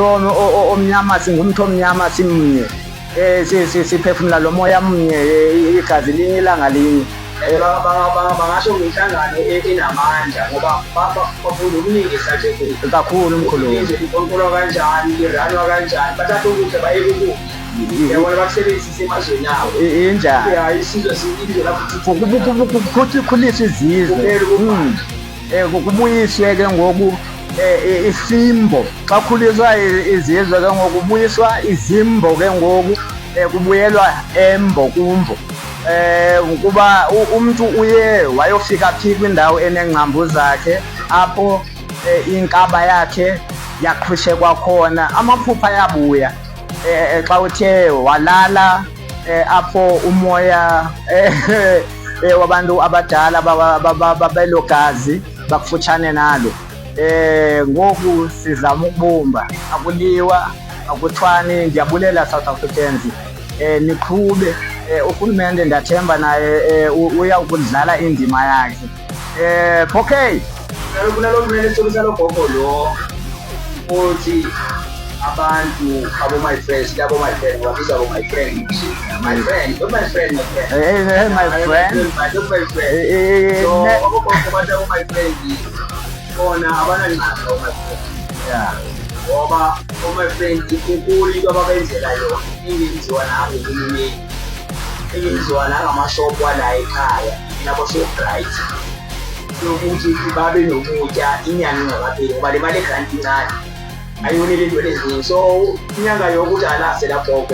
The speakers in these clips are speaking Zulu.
umuntu omnyama singumuntu omnyama simnye siphefumula lo moya munye igazi linye ilanga linye bangasho ngenhlangano enamandla ngoba bafunda okuningi saje kakhulu umkhulu ikontrolwa kanjani iranwa kanjani bathatha ukudla baye kukuphi yabona bakusebenzise emazweni abo injani ya isizwe sizizwe lapho futhi khulisa izizwe kubuyiswe ke ngoku isimbo xa khuliswa izizwe ke ngoku kubuyiswa izimbo ke ngoku kubuyelwa embo kumvo ukuba umuntu uye wayofika phi kwindawo enengcambu zakhe apho inkaba yakhe yaqhushekwa khona amaphupha yabuya xa uthe walala apho umoya wabantu abadala babelogazi bakufutshane nalo ngoku sizama ukubumba akuliwa akuthwani ndiyabulela South Africans niqhube urhulumente ndathemba naye uya kudlala indima yakhe okay kunalo kumele sokusa lo gogo lo uthi abantu my friends labo my friend wabiza abo my friend my friend my friend so abo my friend bona abana ngqondo my friend yeah ngoba my friend ikukuli into ababenzela yona ingenziwa nabo kumini engenziwa nangamashop wala ekhaya nabo Shoprite yokuthi babe nokutya inyanga ingakapheli ngoba le mali egrant incane ayonile into eziningi so inyanga yokuthi alase lapho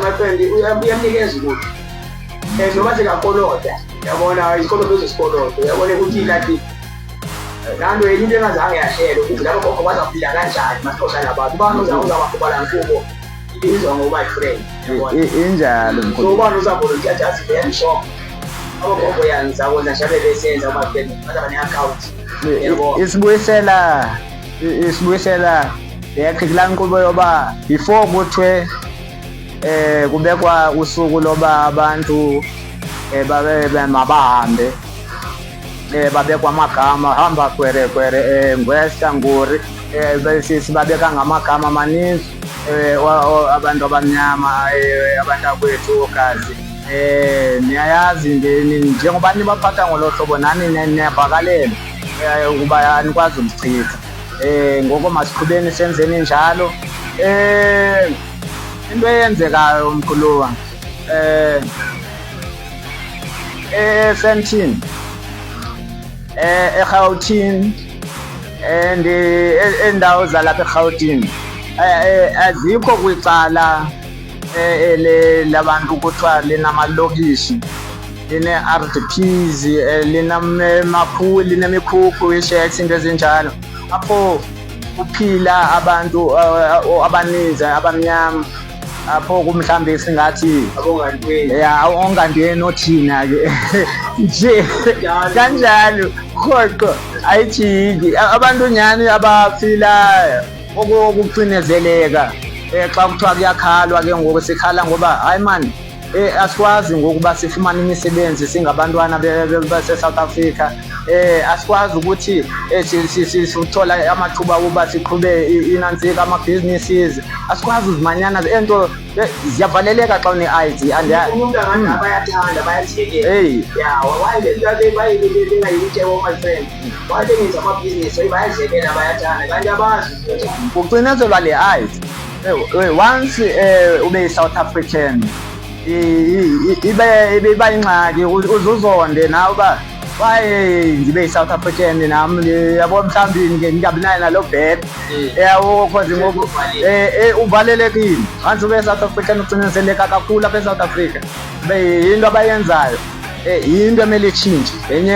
my friend uyamnikeza ukuthi noma sekakoloda yabona isikolo bezesikolodo yabona ukuthi lathi nanto into engazange yahlelo ukuthi labo gogo bazaphila kanjani masixoxa nabantu uzabakubala nkubo izwa my friend injalo mkhulu so ubani uzavolunteer just very shop abogogo yangisabona shabe besenza my friend baza bane account isibuyisela yaqhikila inkqubo yoba before kuthiwe kubekwa usuku loba abantu mabahambe babekwa amagama hamba kwere ngwesa nguri sibabeka ngamagama amaninzi abantu abamnyama abantu akwethu okazi niyayazi njengoba nibaphatha ngolo hlobo nani niyabhakalela ukuba anikwazi ukuchitha ngoko masiqhubeni senzeni njalo into eyenzekayo mkhuluwa eSandton eGauteng and endawo zalapha eGauteng azikho kwicala labantu kuthiwa linamalokishi line-RDPs linemikhukhu isheks into ezinjalo apho kuphila abantu abaninzi abamnyama apho kumhlambe singathi ongantweni othina ke nje kanjalo khoqo ayijiki abantu nyani abaphila okucinezeleka xa kuthiwa kuyakhalwa ke ngoku sikhala ngoba hayi man asikwazi ngokuba sifumane imisebenzi singabantwana base-South Africa asikwazi ukuthi sithola amathuba ukuba siqhube inantsika ama-businesses asikwazi uzimanyana ento ziyavaleleka xa une-ID umuntu bayathanda bayajikela my friend wayenza amabhizinisi bayajekela bayathanda kanti abazi kucinezelwa le ID once ube yi-South African ibe bayingxaki uzuzonde nawe uba waye ngibe yi-South African nami yabo mhlawumbi ngingabinayo nalo bed yabo cause ngoku uvalelekile once ube yi-South African ucinezeleka kakhulu apha e-South Africa yinto abayenzayo yinto emele itshintshe enye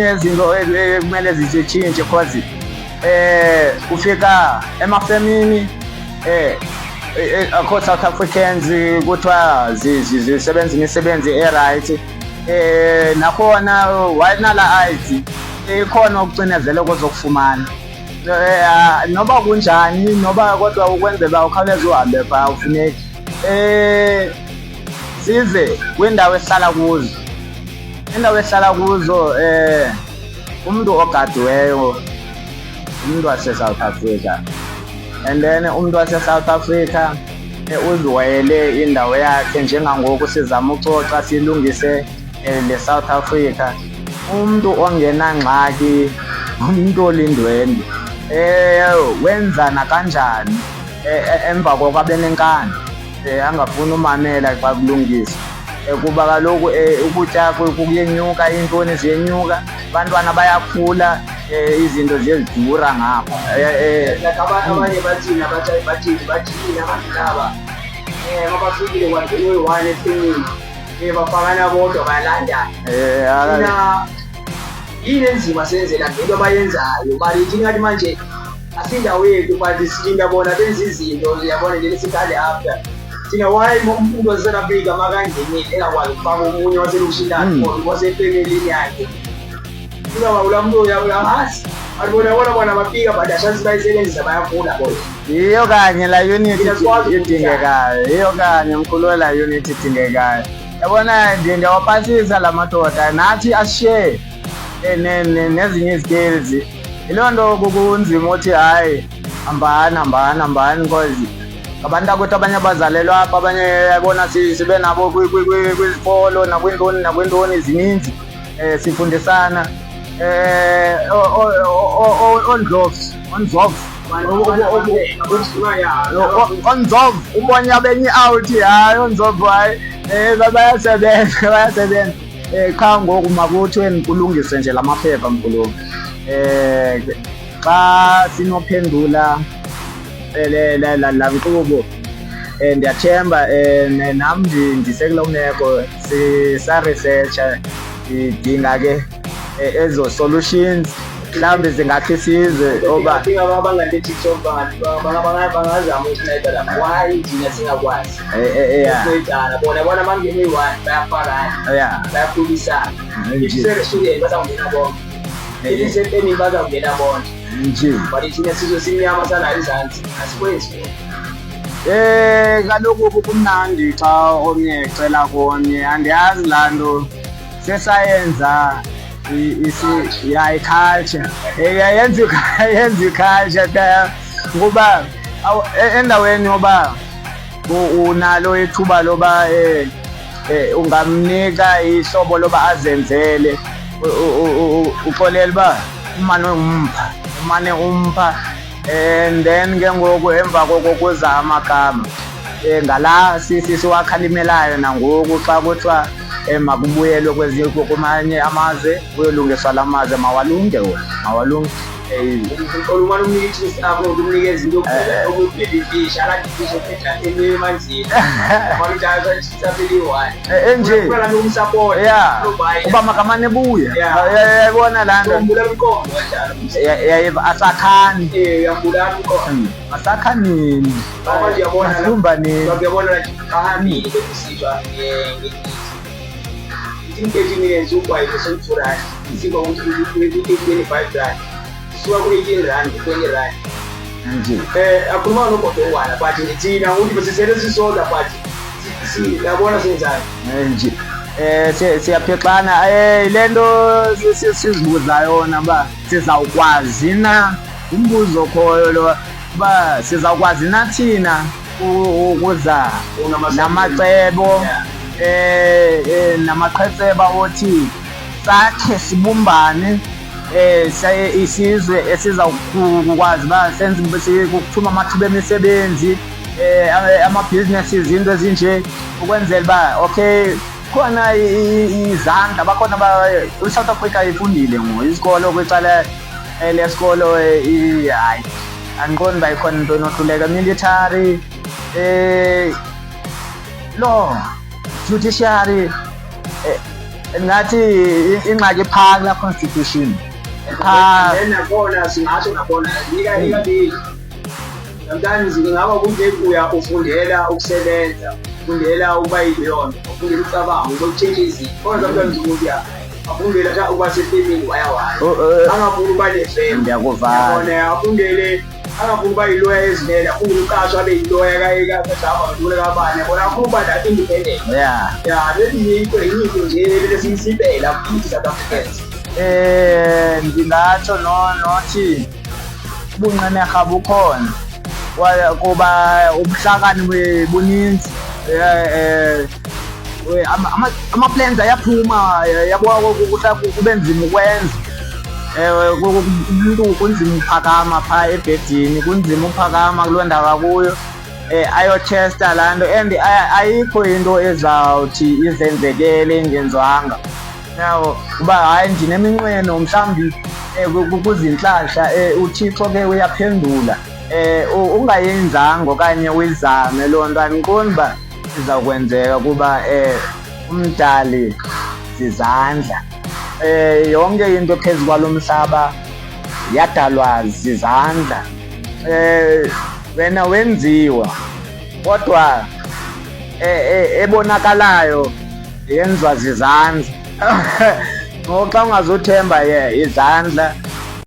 yezinto ekumele zitshintshe cause ufika emafemini akho South Africans kuthiwa zisebenza imisebenzi e-right nakhona wayinala ID ikhona ukucinezela kozokufumana noba kunjani noba kodwa ukwenzela ukhawuleze uhambe pha ufuneki size kwindawo esihlala kuzo umuntu ogadiweyo umuntu wase-South Africa and then umuntu wase-South Africa uziwayele indawo yakhe njengangoku sizama ucoca silungise le South Africa. Umuntu ongenangxaki, umuntu olindwendwe wenzana kanjani emva kokuba nenkani angafuni umamela xa kulungiswa kuba kaloku ukutya kuyenyuka, iintoni ziyenyuka, abantwana bayakhula, izinto ziyezidura ngapha. Abanye bathini abantu laba mabafikile kwanto-1 efemini bafakana bodwa bayalandana. Yini enzima senzela ngento abayenzayo but ithi ngathi manje asindawo yethu but silinda bona benza izinto uyabona nje sikhale after thina why umuntu wase-South Africa makangenile engakwazi ukufaka omunye waselokishini wasefemelini yakhe ula muntu uyahasi bona bafika but ashasi bayisebenzisa bayafuna bona. Yiyo kanye la unity idingekayo, yiyo kanye mkhulu la unity idingekayo. Yabona ndiyawapasisa la madoda nathi ashare nezinye izikills. Yiloo nto kunzima uthi hayi hambani because abantu akwethu abanye abazalelwa apha, abanye yabona sibe nabo kwizikolo nakwintoni zininzi, sifundisana onzov ubonye abenye out hayi onzov hayi bayasebenza qha ngoku makuthiweni kulungiswe nje la maphepha mkhulu. Xa sinophendula la nkqubo ndiyathemba nam ndisekuloo meko sa-researcha idinga ke ezo solutions mhlawumbi zingathi sizwe oba abanganeTikTok bangazama ukunceda lapho. Why thina singakwazi ukuncedana? Bona bangene one bayafakana bayakhulisana. Student bazawungena bonke, isepeni bazawungena bonke nje, but thina sizwe simnyama sana izansi asikwenzi. Kaloku kumnandi xa omnye ecela konye, andiyazi laa nto sesayenza iculture yenza iculture ngoba endaweni yoba unalo ithuba loba ungamnika ihlobo loba azenzele, uxolela uba umane umpha and then ke ngoku emva koko kuza amagama ngala siwakhalimelayo nangoku xa kuthiwa makubuyelwe kumanye amazwe kuyolungiswa la mazwe, mawalunge wona, mawalunge. Umane umnikeza isapho, umnikeza into okuyibhidifisha aladifisha ephetheni emanzini amanjalo isapeliwane enje umsupport uba makamane buye yabona laa nto yayiva asakhani asakhanini ahlumba nini ahambile bekusitshwa years ukwayo sokufurana sika ku-25 rand suka ku-18 rand 20 rand nje akhuluma nobhodongwana but thina ukuthi besisele sisoda but yabona senzani nje siyaphixana le nto sizibuza yona uba sizawukwazi na, umbuzo khoyo lo uba sizawukwazi na thina ukuza namacebo namaqhetseba othi sakhe sibumbane isizwe esizawukwazi uba senze kuthuma amathuba emisebenzi, amabhizinesi, izinto ezinje, ukwenzela uba okay khona izandla bakhona iSouth Africa ifundile izikolo kwicala lesikolo hayi andiqondi uba ikhona into enohluleka. Military, law, judiciary, ngathi ingxaki phaa kulaa constitution nakhona singatsho nakhona ikabili sometimes ngingaba kungebuya ufundela ukusebenza, ufundela ukuba yilona, ufundela ucabanga uzokutshentsha izinto. Kodwa sometimes umuntu afundela ukuba sefemini wayawayo angafuni ukuba nefemini, ndiyakuvana afundele angafuni ukuba yiloya ezimele, afundele uqashwa abe yiloya kahamba ntule kabane bona afuna ukuba that independent. Lezinye into nje lesiyisibela futhi South Africans. Ndingatsho nothi ubunqenerha bukhona kuba ubuhlakani buninzi. Ama-plans ayaphuma yabo, kube nzima ukwenza. Umuntu kunzima ukuphakama phaa ebhedini, kunzima ukuphakama kuloo ndawo akuyo ayothesta laa nto, and ayikho into ezawuthi izenzekele engenziwanga. Yawo uba hayi ndineminqweno mhlawumbi kuzintlahla, uThixo ke uyaphendula. Ungayenzanga okanye uyizame loo nto, andiqondi uba izawukwenzeka kuba umdali zizandla. Yonke into phezu kwalo mhlaba yadalwa zizandla. Wena wenziwa, kodwa ebonakalayo yenziwa zizandla. Ngoku xa ungazuthemba izandla